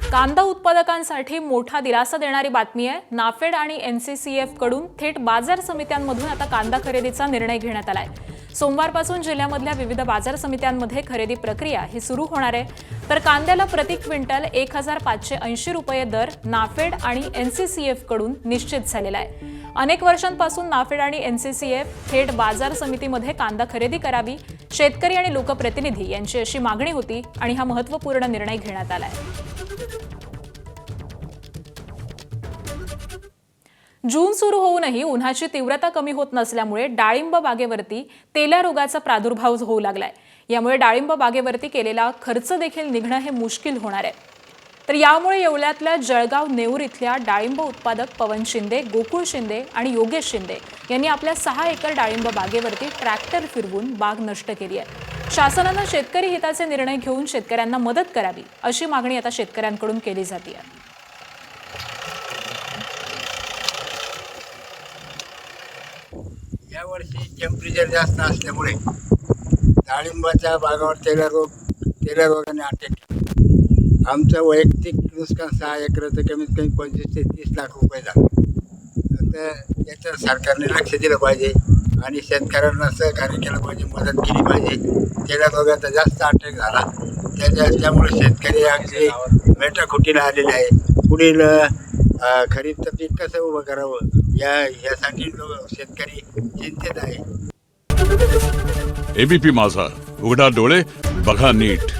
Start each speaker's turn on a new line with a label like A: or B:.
A: कांदा उत्पादकांसाठी मोठा दिलासा देणारी बातमी आहे। नाफेड आणि एनसीसीएफ कडून थेट बाजार समित्यांमधून आता कांदा खरेदीचा निर्णय घेण्यात आलाय। सोमवारपासून जिल्ह्यामधल्या विविध बाजार समित्यांमध्ये खरेदी प्रक्रिया ही सुरू होणार आहे। तर कांद्याला प्रति क्विंटल 1580 रुपये दर नाफेड आणि एनसीसीएफ कडून निश्चित झालेला आहे। अनेक वर्षांपासून नाफेड आणि एनसीसीएफ थेट बाजार समितीमध्ये कांदा खरेदी करावी, शेतकरी आणि लोकप्रतिनिधी यांची अशी मागणी होती आणि हा महत्त्वपूर्ण निर्णय घेण्यात आलाय। जून सुरू होऊनही उन्हाची तीव्रता कमी होत नसल्यामुळे डाळिंब बागेवरती तेल्या रोगाचा प्रादुर्भाव होऊ लागलाय। यामुळे डाळिंब बागेवरती केलेला खर्च देखील निघणं हे मुश्किल होणार आहे। तर यामुळे येवल्यातल्या जळगाव नेऊर इथल्या डाळिंब उत्पादक पवन शिंदे, गोकुळ शिंदे आणि योगेश शिंदे यांनी आपल्या 6 एकर डाळिंब बागेवरती ट्रॅक्टर फिरवून बाग नष्ट केली आहे। शासनाने शेतकरी हिताचे निर्णय घेऊन शेतकऱ्यांना मदत करावी अशी मागणी आता शेतकऱ्यांकडून केली जाते आहे।
B: या वर्षी टेम्परेचर जास्त असल्यामुळे डाळिंबाच्या बागावर तेल्या रोगाने अटॅक। आमचं वैयक्तिक नुकसान 6 एकराचं कमीत कमी 25 ते 30 लाख रुपये झालं। तर याचं सरकारने लक्ष दिलं पाहिजे आणि शेतकऱ्यांना सहकार्य केलं पाहिजे, मदत केली पाहिजे। तेल्या रोगाचा जास्त अटॅक झाला, त्यामुळे शेतकरी अगदी मेटाकुटीला आलेले आहे। पुढील खरीपचं पीक कसं उभं करावं यासाठी शेतकरी चिंतित आहे।
C: एबीपी माझा, उघडा डोळे बघा नीट।